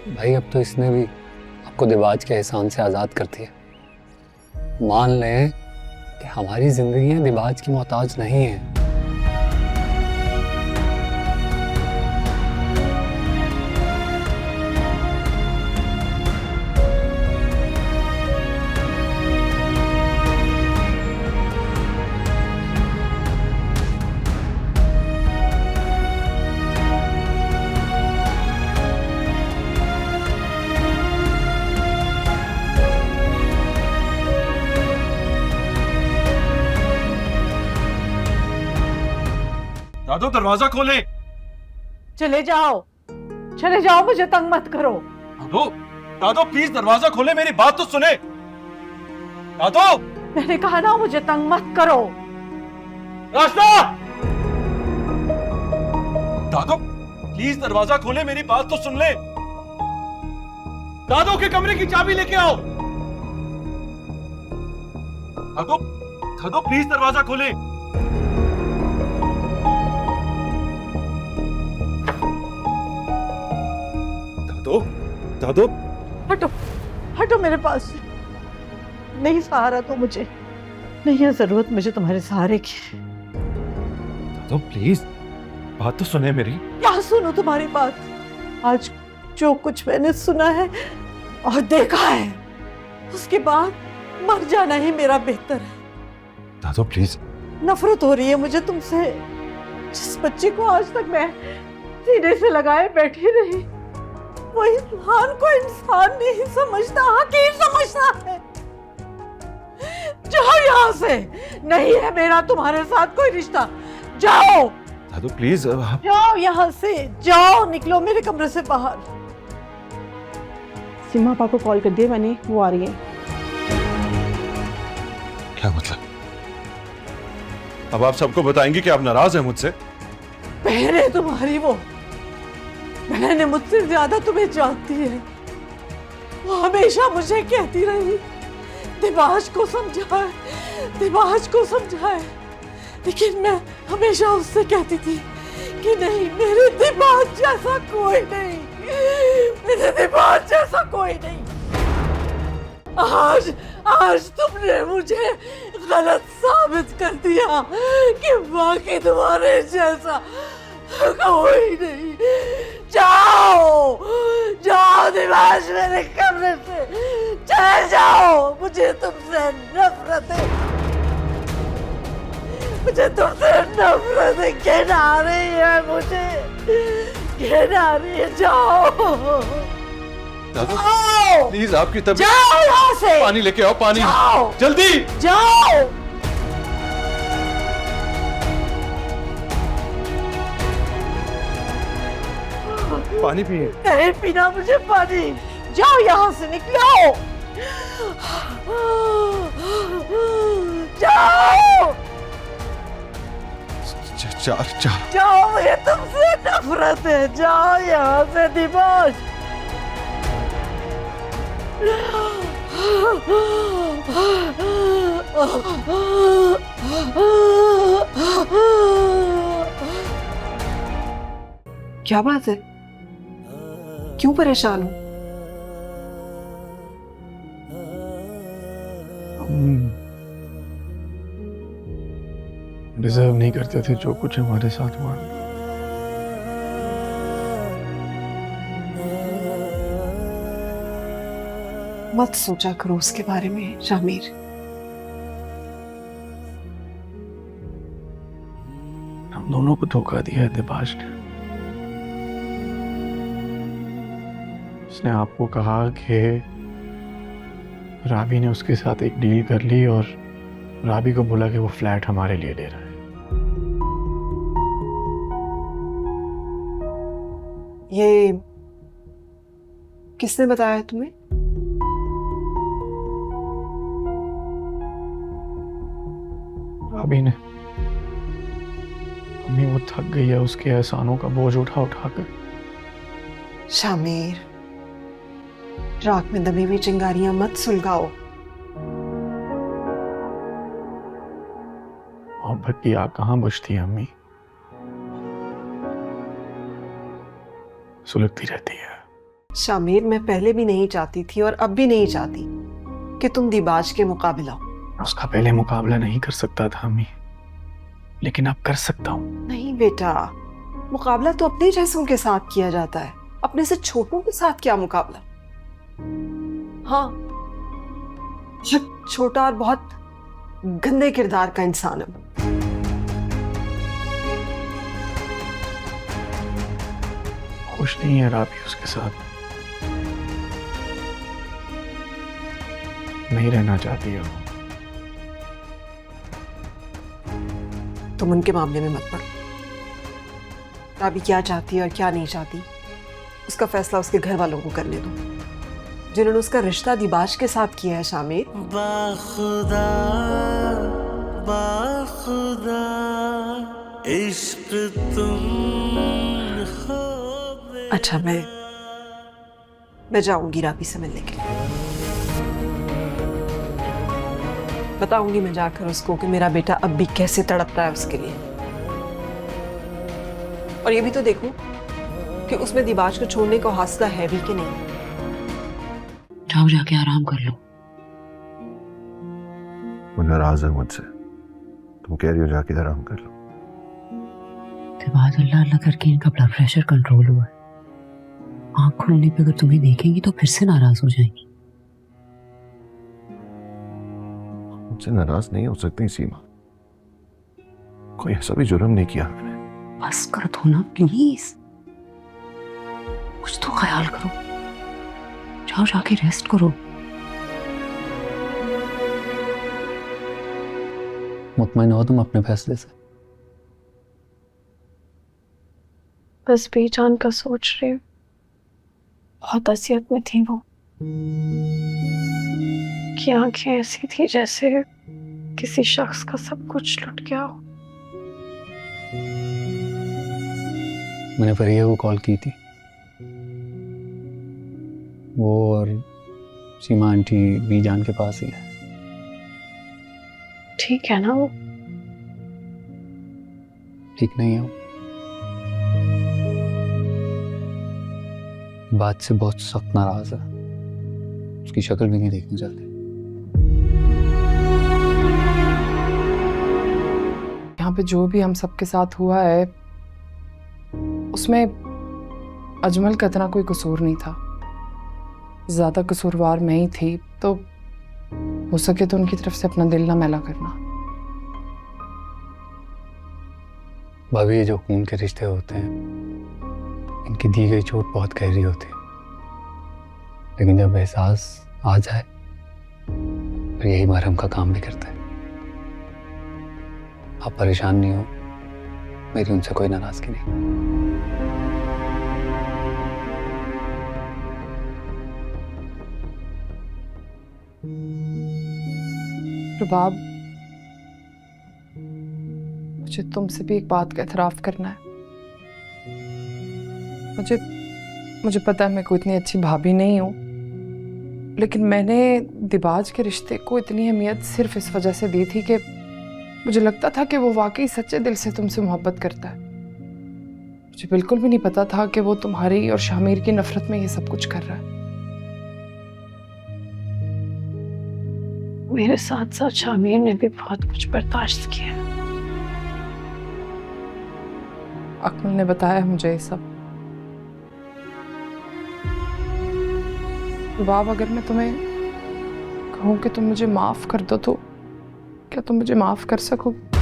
भाई अब तो इसने भी आपको दिबाज के एहसान से आज़ाद कर दिया। मान लें कि हमारी जिंदगियां दिबाज की मोहताज नहीं है। दादो दरवाजा खोले। चले जाओ, मुझे तंग मत करो। दादो दादो प्लीज दरवाजा खोले, मेरी बात तो सुने। दादो मैंने कहा ना मुझे तंग मत करो। रास्ता। दादो प्लीज दरवाजा खोले, मेरी बात तो सुन ले। दादो के कमरे की चाबी लेके आओ। दादो दादो प्लीज दरवाजा खोले। दादो दादो हटो हटो मेरे पास से। नहीं सहारा तो मुझे नहीं है जरूरत मुझे तुम्हारे सहारे की। दादो प्लीज बात तो सुने मेरी। क्या सुनो तुम्हारी बात? आज जो कुछ मैंने सुना है और देखा है उसके बाद मर जाना ही मेरा बेहतर है। दादो प्लीज। नफरत हो रही है मुझे तुमसे। जिस बच्चे को आज तक मैं सीने से लगाए बैठी रही, वो इंसान को इंसान नहीं समझता, हकीर समझता है। जाओ यहाँ से, नहीं है मेरा तुम्हारे साथ कोई रिश्ता। जाओ दादो प्लीज। जाओ यहाँ से, जाओ, निकलो मेरे कमरे से बाहर। सीमा आपा को कॉल कर दिया मैंने, वो आ रही है। क्या मतलब? अब आप सबको बताएंगी कि आप नाराज हैं मुझसे? बहन है तुम्हारी वो, बहन मुझसे ज्यादा तुम्हें जानती है। वो हमेशा मुझे कहती रही दिबाज को समझाए, दिबाज को समझाए, लेकिन मैं हमेशा उससे कहती थी कि नहीं, मेरे दिबाज जैसा कोई नहीं, मेरे दिबाज जैसा कोई नहीं। आज तुमने मुझे गलत साबित कर दिया कि बाकी तुम्हारे जैसा कोई नहीं। जाओ जाओ दिबाज, मेरे कमरे से चले जाओ। मुझे तुमसे नफरत है, मुझे तुमसे नफरत है। घिन आ रही है मुझे, घिन आ रही है। जाओ दादो प्लीज, आपकी तबीयत। जाओ यहाँ से, पानी लेके आओ, पानी जाओ जल्दी। जाओ। पानी पिए। नहीं पीना मुझे पानी। जाओ यहाँ से, निकलो। जाओ जाओ, मुझे तुमसे नफरत है। जाओ यहाँ से दिबाज। क्या बात है, क्यों परेशान हो? डिजर्व नहीं करते थे जो कुछ हमारे साथ हुआ। मत सोचा करो उसके बारे में शामिर। हम दोनों को धोखा दिया है दिबाज ने। उसने आपको कहा कि राबी ने उसके साथ एक डील कर ली और राबी को बोला कि वो फ्लैट हमारे लिए ले रहा है। ये किसने बताया तुम्हें? राबी ने। अम्मी वो थक गई है उसके एहसानों का बोझ उठा उठा कर। शामिर, राख में दबी हुई चिंगारियां मत सुलगाओ। मोहब्बत की आग कहाँ बुझती है अम्मी, सुलगती रहती है। शामिर, मैं पहले भी नहीं चाहती थी और अब भी नहीं चाहती कि तुम दिबाज के मुकाबला हो। उसका पहले मुकाबला नहीं कर सकता था अम्मी, लेकिन अब कर सकता हूँ। नहीं बेटा, मुकाबला तो अपने जैसों के साथ किया जाता है, अपने से छोटों के साथ क्या मुकाबला। हाँ, बहुत छोटा और बहुत गंदे किरदार का इंसान है। खुश नहीं है राबी उसके साथ, नहीं रहना चाहती है वो। तुम उनके मामले में मत पड़ो। राबी क्या चाहती है और क्या नहीं चाहती, उसका फैसला उसके घर वालों को करने दो, जिन्होंने उसका रिश्ता दिबाज के साथ किया है। शामिर, बाखुदा बाखुदा इश्क तुम हो। अच्छा, मैं जाऊंगी राबी से मिलने के लिए। बताऊंगी मैं जाकर उसको कि मेरा बेटा अब भी कैसे तड़पता है उसके लिए। और ये भी तो देखूं कि उसमें दिबाज को छोड़ने का हौसला है भी कि नहीं। जाओ, जाके आराम कर लो। वो नाराज है मुझसे, तुम कह रही हो जाके आराम कर लो। के बाद अल्लाह अल्लाह करके इनका ब्लड प्रेशर कंट्रोल हुआ है। आँख खोलने पे अगर तुम्हें देखेंगी तो फिर से नाराज हो जाएंगी। मुझसे नाराज नहीं हो सकती सीमा, कोई ऐसा भी जुर्म नहीं किया मैंने। बस कर दो ना प्लीज, कुछ तो ख्याल करो। जाओ, जाके रेस्ट करो। मुतमईन हो तुम अपने फैसले से? बस बेजान का सोच रही हूँ। बहुत असियत में थी वो, कि आंखें ऐसी थी जैसे किसी शख्स का सब कुछ लुट गया हो। मैंने फरिया को कॉल की थी, वो और सीमा आंटी बीजान के पास ही है। ठीक है ना वो? ठीक नहीं है वो, बात से बहुत सख्त नाराज है, उसकी शक्ल भी नहीं देखनी चाहती। यहाँ पे जो भी हम सबके साथ हुआ है उसमें अजमल का इतना कोई कसूर नहीं था, ज्यादा कसूरवार मैं ही थी। तो हो सके तो उनकी तरफ से अपना दिल ना मैला करना। भाभी, ये जो खून के रिश्ते होते हैं, इनकी दी गई चोट बहुत गहरी होती है, लेकिन जब एहसास आ जाए तो यही मरहम का काम भी करता है। आप परेशान नहीं हो, मेरी उनसे कोई नाराजगी नहीं। रुबाब, मुझे तुमसे भी एक बात का एतराफ़ करना है। मुझे पता है मैं कोई इतनी अच्छी भाभी नहीं हूँ, लेकिन मैंने दिबाज के रिश्ते को इतनी अहमियत सिर्फ इस वजह से दी थी कि मुझे लगता था कि वो वाकई सच्चे दिल से तुमसे मोहब्बत करता है। मुझे बिल्कुल भी नहीं पता था कि वो तुम्हारी और शामिर की नफरत में ये सब कुछ कर रहा है। मेरे साथ साथ शामिर ने भी बहुत कुछ बर्दाश्त किया। अकमल ने बताया मुझे ये सब। बाब, अगर मैं तुम्हें कहूँ कि तुम मुझे माफ कर दो तो क्या तुम मुझे माफ कर सकोगे?